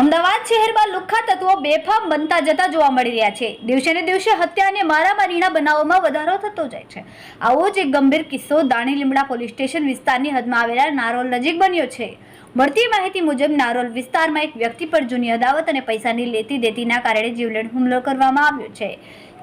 અમદાવાદ શહેરમાં લુખ્ખા તત્વો બેફામ બનતા જતા જોવા મળી રહ્યા છે। દિવસે ને દિવસે હત્યા અને મારામારીના બનાવોમાં વધારો થતો જાય છે। આવો જ એક ગંભીર કિસ્સો દાણી લીમડા પોલીસ સ્ટેશન વિસ્તારની હદમાં આવેલા નારોલ નજીક બન્યો છે। મળતી માહિતી મુજબ નારોલ વિસ્તારમાં એક વ્યક્તિ પર જૂની અદાવત અને પૈસાની લેતી દેતીના કારણે જીવલેણ હુમલો કરવામાં આવ્યો છે।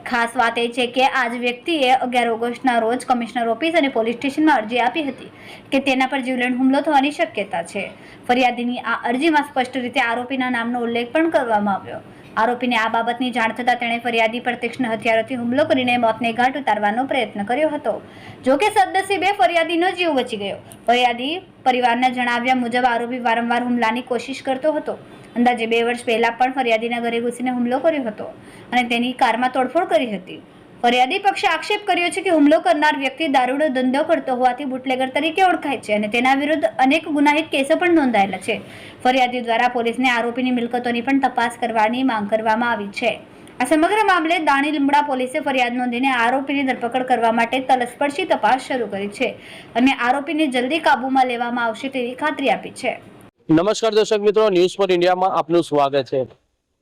ખાસ વાત એ છે કે આજ વ્યક્તિએ 11 ઓગસ્ટના રોજ કમિશનર ઓફિસ અને પોલીસ સ્ટેશનમાં અરજી આપી હતી કે તેના પર જીવલેણ હુમલો થવાની શક્યતા છે। ફરિયાદીની આ અરજીમાં સ્પષ્ટ રીતે આરોપીના નામનો ઉલ્લેખ પણ કરવામાં આવ્યો। આરોપીને આ બાબતની જાણ થતાં તેણે ફરિયાદી પર તીક્ષ્ણ હથિયારોથી હુમલો કરીને મોતને ઘાટ ઉતારવાનો પ્રયત્ન કર્યો હતો। જો કે સદનસીબે ફરિયાદીનો જીવ બચી ગયો। ફરિયાદી પરિવારના જણાવ્યા મુજબ આરોપી વારંવાર હુમલાની કોશિશ કરતો હતો। અંદાજે 2 વર્ષ પહેલા પણ ફરિયાદીના ઘરે ઘૂસીને હુમલો કર્યો હતો અને તેની કારમાં તોડફોડ કરી હતી। ફરિયાદી પક્ષે આક્ષેપ કર્યો છે કે હુમલો કરનાર વ્યક્તિ દારૂનો ધંધો કરતો હોવાથી બુટલેગર તરીકે ઓળખાય છે અને તેના વિરુદ્ધ અનેક ગુનાહિત કેસો પણ નોંધાયેલા છે। ફરિયાદી દ્વારા પોલીસને આરોપીની મિલકતોની પણ તપાસ કરવાની માંગ કરવામાં આવી છે। આ સમગ્ર મામલે દાણી લીમડા પોલીસે ફરિયાદ નોંધીને આરોપીની ધરપકડ કરવા માટે તલસ્પર્શી તપાસ શરૂ કરી છે અને આરોપીને જલ્દી કાબૂમાં લેવામાં આવશે તેવી ખાતરી આપી છે। નમસ્કાર દર્શક મિત્રો, ન્યૂઝ ફોર ઇન્ડિયામાં આપનું સ્વાગત છે।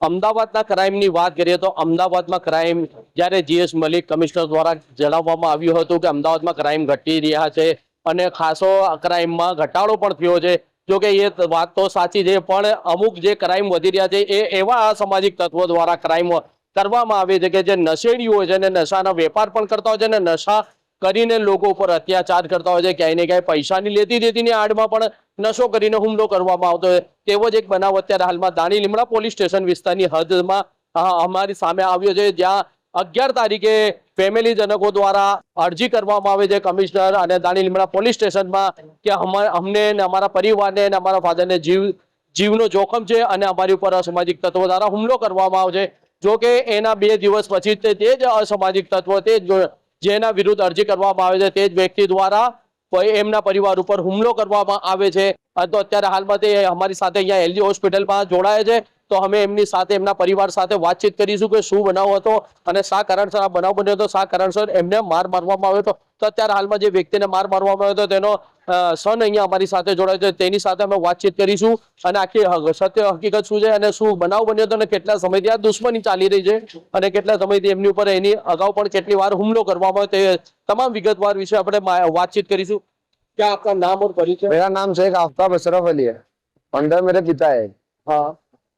અમદાવાદના ક્રાઇમની વાત કરીએ તો અમદાવાદમાં ક્રાઇમ જ્યારે જીએસ મલિક કમિશનર દ્વારા જણાવવામાં આવ્યું હતું કે અમદાવાદમાં ક્રાઇમ ઘટી રહ્યા છે અને ખાસો ક્રાઇમમાં ઘટાડો પણ થયો છે। જો કે એ વાત તો સાચી છે, પણ અમુક જે ક્રાઇમ વધી રહ્યા છે એ એવા અસામાજિક તત્વો દ્વારા ક્રાઇમ કરવામાં આવે છે કે જે નશેડીઓ હોય છે અને નશાના વેપાર પણ કરતા હોય છે અને નશા કરીને લોકો ઉપર અત્યાચાર કરતા હોય છે। ક્યાંય ને ક્યાંય પૈસાની લેતી દેતીની આડમાં પણ નશો કરીને હુમલો કરવામાં આવતો હોય તેવો જ એક બનાવ અત્યારે હાલમાં દાણી લીમડા પોલીસ સ્ટેશન વિસ્તારની હદમાં અમારી સામે આવ્યો છે, જ્યાં 11 તારીખે ફેમિલીજનકો દ્વારા અરજી કરવામાં આવે છે કમિશનર અને દાણી લીમડા પોલીસ સ્ટેશનમાં કે અમને ને અમારા પરિવારને અને અમારા ફાધરને જીવનો જોખમ છે અને અમારી ઉપર અસામાજિક તત્વો દ્વારા હુમલો કરવામાં આવશે। જો કે એના 2 દિવસ પછી તે જ અસામાજિક તત્વો જેના વિરુદ્ધ અરજી કરવામાં આવે છે તે જ વ્યક્તિ દ્વારા એમના પરિવાર ઉપર હુમલો કરવામાં આવે છે। તો અત્યારે હાલમાં તે અમારી સાથે અહીંયા એલજી હોસ્પિટલમાં જોડાયા છે, તો અમે એમની સાથે એમના પરિવાર સાથે વાતચીત કરીશું કે શું બનાવ હતો અને શા કારણસર આ બનાવ બન્યો હતો, શા કારણસર એમને માર મારવામાં આવ્યો હતો। તો અત્યારે હાલમાં જે વ્યક્તિને માર મારવામાં આવ્યો હતો તેનો સન અહીંયા અમારી સાથે જોડાયો છે, તેની સાથે અમે વાતચીત કરીશું અને આખી સત્ય હકીકત શું છે અને શું બનાવ બન્યો હતો અને કેટલા સમયથી આ દુશ્મની ચાલી રહી છે અને કેટલા સમયથી એમની ઉપર એની અગાઉ પણ કેટલી વાર હુમલો કરવામાં આવ્યો તે તમામ વિગતવાર વિશે આપણે વાતચीत કરીશું। क्या आपका नाम और परिचय? मेरा नाम शेख आफ्ताब अशरफ अली है, अंडर मेरे पिता है। हाँ,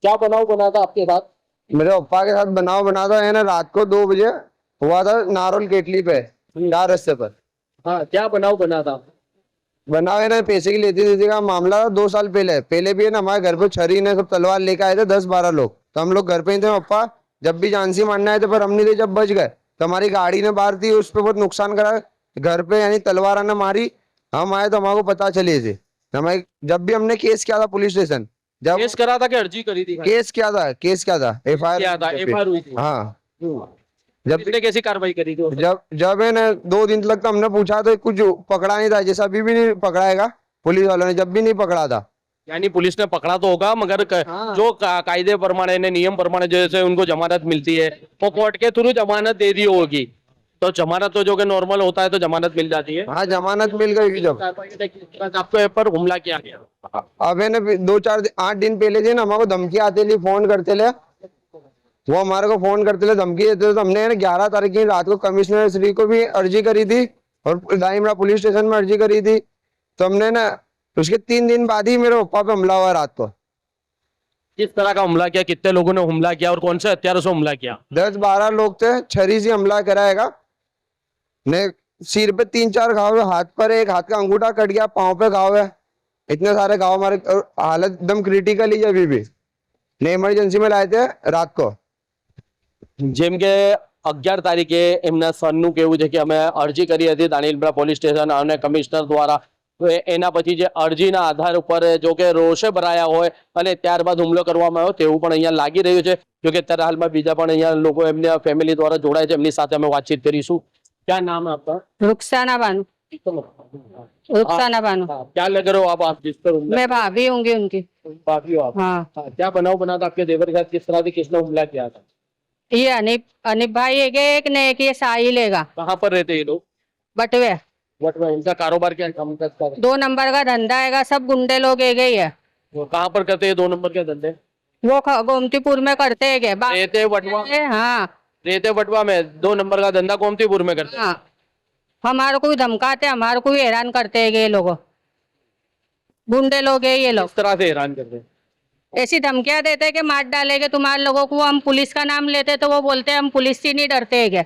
क्या बनाव बना था आपके साथ? मेरे पापा के साथ बनाव बना था, है ना, रात को 2 बजे हुआ था नारोल केटली पे 4 रस्ते पर। हाँ, क्या बनाव बना था? बनाव है ना पैसे की लेती देती का मामला था 2 साल पहले भी है ना हमारे घर पे छरी ने सब तलवार लेके आए थे 10-12 लोग, तो हम लोग घर पे ही थे। पापा जब भी झांसी मारने आए थे पर हम नहीं थे, जब बच गए तो हमारी गाड़ी ने बाहर थी, उस पर बहुत नुकसान करा घर पे, यानी तलवार ने मारी। हम आए तो हमारे को पता चली थी, हमारे जब भी हमने केस किया था पुलिस स्टेशन, जब केस करा था कि अर्जी करी थी? केस किया था एफआईआर हुई थी। हाँ, जब इसने कैसी कार्रवाई करी थी? जब है ना 2 दिन तक तो हमने पूछा तो कुछ पकड़ा नहीं था, जैसा अभी भी नहीं पकड़ाएगा पुलिस वालों ने, जब भी नहीं पकड़ा था। यानी पुलिस ने पकड़ा तो होगा मगर हाँ। जो कायदे प्रमाणे नियम प्रमाणे जैसे उनको जमानत मिलती है वो कोर्ट के थ्रू जमानत दे दी होगी, तो जमानत तो जो कि नॉर्मल होता है तो जमानत मिल जाती है। हाँ, जमानत मिल गई जब आपके पर हमला किया गया। अब है ना 2-4-8 दिन पहले से ना हमारे को धमकी आते ले, फोन करते ले, वो हमारे को फोन करते ले, धमकी देते, तो हमने 11 तारीख की रात को कमिश्नर श्री को भी अर्जी करी थी और दानीमड़ा पुलिस स्टेशन में अर्जी करी थी। तो हमने ना उसके 3 दिन बाद ही मेरे पापा पे हमला हुआ रात को। किस तरह का हमला किया, कितने लोगों ने हमला किया और कौन से हथियारों से हमला किया? 10-12 लोग थे, छरी से हमला कराएगा ने, सिर पे 3-4 घाव है, हाथ पर एक हाथ का अंगूठा कट गया, पांव पे घाव है, इतने सारे घाव हमारे, हालत एकदम क्रिटिकल ही अभी भी ने इमरजेंसी में लाए थे रात को। જેમ કે 11 તારીખે એમના સનનું કહેવું છે કે અમે અરજી કરી હતી દાણી લીમડા પોલીસ સ્ટેશન અને કમિશનર દ્વારા, તો એના પછી જે અરજીના આધાર ઉપર જો કે રોષે ભરાયા હોય અને ત્યારબાદ હુમલો કરવામાં આવ્યો તેવું પણ અહીંયા લાગી રહ્યું છે। જો કે અત્યારે હાલમાં બીજા પણ અહીંયા લોકો એમના ફેમિલી દ્વારા જોડાય છે, એમની સાથે અમે વાતચીત કરીશું। क्या नाम है आपका? रुखसाना बानू। रुखसाना बानू। क्या लग रहे हो आप जिस पर मैं भाभी होंगी उनकी। भाभी हो आप? हाँ। क्या बनाव बना था आपके देवर के साथ, किस तरह से किसने हमला किया था? ये अनिप भाई एक ने एक ये साहिल लेगा। कहाँ पर रहते ये लोग? बटवे। इनका कारोबार क्या काम करता है? 2 नंबर का धंधा है, सब गुंडे लोग एक ही है। वो कहाँ पर करते हैं 2 नंबर के धंधे? वो गोमतीपुर में करते हैं क्या रहते वटवा हाँ रहते वटवा में 2 नंबर का धंधा गोमतीपुर में करते हैं। हाँ हमारे को भी धमकाते, हमारे को भी हैरान करते हैं ये लोग, गुंडे लोग है ये लोग। किस तरह से हैरान करते हैं? ऐसी धमकियां देते हैं कि मार डालेंगे तुम्हारे लोगों को। हम पुलिस का नाम लेते तो वो बोलते हैं हम पुलिस से नहीं डरते हैं क्या,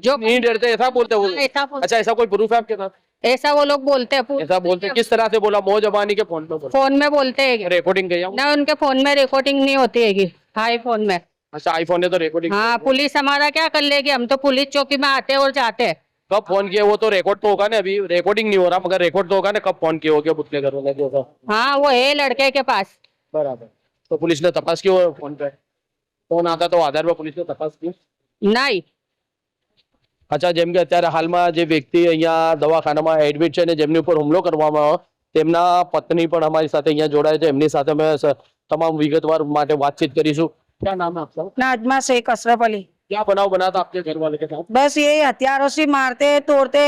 जो नहीं डरते ऐसा बोलते हैं वो? ऐसा बोल- अच्छा, ऐसा कोई प्रूफ है आपके पास? ऐसा वो लोग बोलते हैं। ऐसा बोलते हैं? किस तरह से बोला? मो जबानी के फोन पे बोला? फोन में बोलते हैं क्या? रिकॉर्डिंग किया? ना उनके फोन में रिकॉर्डिंग नहीं होती है हाई फोन में। अच्छा, आईफोन है तो रिकॉर्डिंग। हाँ पुलिस हमारा क्या कर लेगी, हम तो पुलिस चौकी में आते और जाते हैं। कब फोन किया वो तो रिकॉर्ड तो होगा ना, अभी रिकॉर्डिंग नहीं हो रहा मगर रिकॉर्ड तो होगा ना, कब फोन किया होगा पुतले घर वाले को? हाँ वो है लड़के के पास। बराबर। तो पुलिस ने तपास की फोन पे? फोन आता तो आधार पर पुलिस ने तपास की? नहीं અચ્છા, જેમ કે અત્યારે હાલમાં જે વ્યક્તિ અહીંયા દવાખાનામાં એડમિટ છે ને જેમની ઉપર હુમલો કરવામાં આવ્યો તેમના પત્ની પણ અમારી સાથે અહીંયા જોડાય છે, એમની સાથે અમે તમામ વિગતવાર માટે વાતચીત કરીશું। क्या नाम है आपका? नाजमा शेख अशरफ अली। क्या बनाव बना था आपके घर वाले के साथ? बस यही हथियारों से मारते तोड़ते,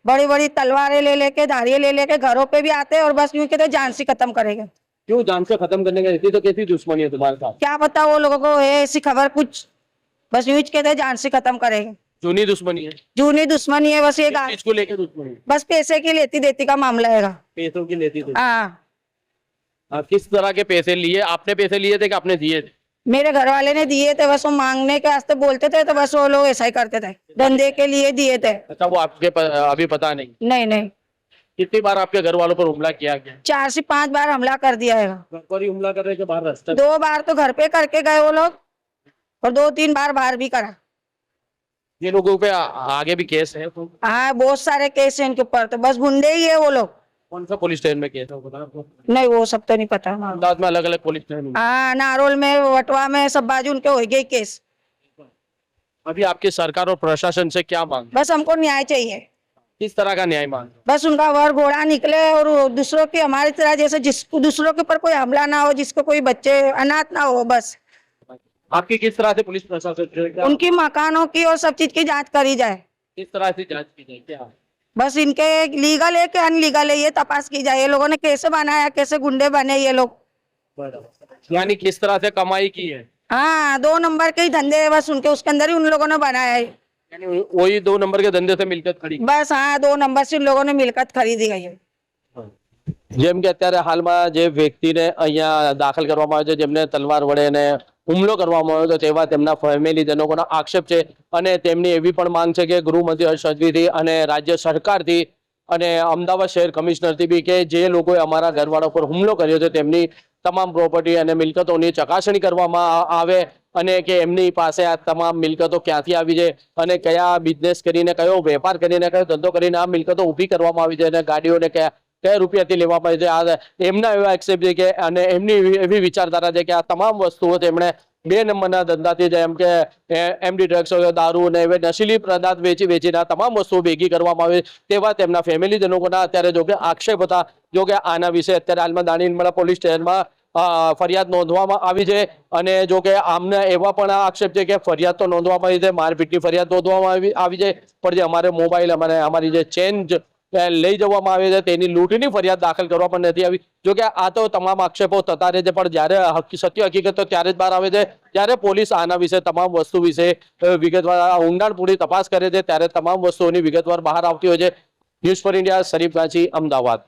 बड़ी बड़ी तलवारें ले लेके धारियां ले लेके घरों पे भी आते और बस यूं कहते जान से खत्म करेंगे। क्यों जान से खत्म करने का? इतनी तो कैसी दुश्मनी है तुम्हारे साथ? क्या पता वो लोगों को है ऐसी खबर कुछ, बस यूं कहते जान से खत्म करेंगे। जूनी दुश्मनी है? जूनी दुश्मनी है बस ये किस चीज को लेकर दुश्मनी है? बस पैसे की लेती देती का मामला है। पैसों की लेती थी? हाँ किस तरह के पैसे लिए? आपने पैसे लिए थे कि आपने दिए थे? मेरे घर वाले ने दिए थे, बस वो मांगने के वास्ते बोलते थे तो बस वो लोग ऐसा ही करते थे, धंधे के लिए दिए थे। अच्छा, वो आपके अभी पता नहीं? नहीं नहीं कितनी बार आपके घर वालों पर हमला किया गया? 4 से 5 बार हमला कर दिया है। घर पर ही हमला कर रहे थे, बाहर रास्ते? 2 बार तो घर पे करके गए वो लोग और 2-3 बार बाहर भी करा। ये लोगों पे आगे भी केस है तो? हाँ बहुत सारे केस हैं इनके ऊपर, तो बस गुंडे ही है वो लोग। कौन सा पुलिस स्टेशन में केस है वो पता है आपको? नहीं वो सब तो नहीं पता। अहमदाबाद में अलग अलग पुलिस स्टेशन? हाँ नारोल में, वटवा में, सब बाजू उनके हो गए केस। अभी आपकी सरकार और प्रशासन से क्या मांग? बस हमको न्याय चाहिए, किस तरह का न्याय मांग? बस उनका वर घोड़ा निकले और वो दूसरों की हमारी तरह जैसे जिसको दूसरों के ऊपर कोई हमला ना हो, जिसको कोई बच्चे अनाथ ना हो। बस आपकी किस तरह से पुलिस प्रशासन से क्या? उनकी मकानों की और सब चीज की जांच करी जाए। किस तरह से जांच की जाए? क्या बस इनके लीगल है कि अनलीगल है ये तपास की जाए। ये लोगों ने कैसे बनाया, कैसे गुंडे बने ये लोग। यानी किस तरह से कमाई की है? हाँ 2 नंबर के ही धंधे है बस उनके, उसके अंदर ही उन लोगों ने बनाया है। यानी वही 2 नंबर के धंधे से मिलकर खड़ी? बस हाँ 2 नंबर से उन लोगों ने मिलकत खरीदी गई है। જેમ કે અત્યારે હાલમાં જે વ્યક્તિને અહીંયા દાખલ કરવામાં આવ્યો છે, જેમને તલવાર વડે ને હુમલો કરવામાં આવ્યો હતો તેવા તેમના ફેમિલીજનોનો આક્ષેપ છે અને તેમની એવી પણ માંગ છે કે ગૃહમંત્રી હર્ષ સંઘવીથી અને રાજ્ય સરકારથી અને અમદાવાદ શહેર કમિશનરથી બી કે જે લોકોએ અમારા ઘરવાળા પર હુમલો કર્યો છે તેમની તમામ પ્રોપર્ટી અને મિલકતોની ચકાસણી કરવામાં આવે અને કે એમની પાસે આ તમામ મિલકતો ક્યાંથી આવી છે અને કયા બિઝનેસ કરીને, કયો વેપાર કરીને, કયો ધંધો કરીને આ મિલકતો ઊભી કરવામાં આવી છે અને ગાડીઓને કયા રૂપિયાથી લેવામાં આવે છે। આ એમના એવા એક્સેપ્ટ છે કે અને એમની એવી વિચારધારા છે કે આ તમામ વસ્તુઓ તેમણે 2 નંબરના ધંધાથી જેમ કે એમડી ડ્રગ્સ હોય, દારૂ અને એવા નશીલી પદાર્થ વેચીને આ તમામ વસ્તુઓ ભેગી કરવામાં આવે તેવા તેમના ફેમિલીજનોના અત્યારે જો કે આક્ષેપ હતા। જો કે આના વિશે અત્યારે હાલમાં દાણીલીમડા પોલીસ સ્ટેશનમાં ફરિયાદ નોંધવામાં આવી છે અને જો કે આમને એવા પણ આક્ષેપ છે કે ફરિયાદ તો નોંધવામાં આવી છે, મારપીટની ફરિયાદ નોંધવામાં આવી છે, પણ જે અમારે મોબાઈલ અમારી જે ચેન લઈ જવામાં આવે છે તેની લૂંટની ફરિયાદ દાખલ કરવામાં નથી આવી। જો કે આ તો તમામ આક્ષેપો થતા રહે છે, પણ જ્યારે સત્ય હકીકતો ત્યારે જ બહાર આવે છે જ્યારે પોલીસ આના વિશે તમામ વસ્તુ વિશે વિગતવાર ઊંડાણપૂર્વક તપાસ કરે છે ત્યારે તમામ વસ્તુઓની વિગતવાર બહાર આવતી હોય છે। News for India, Sharif Ganchi, Ahmedabad.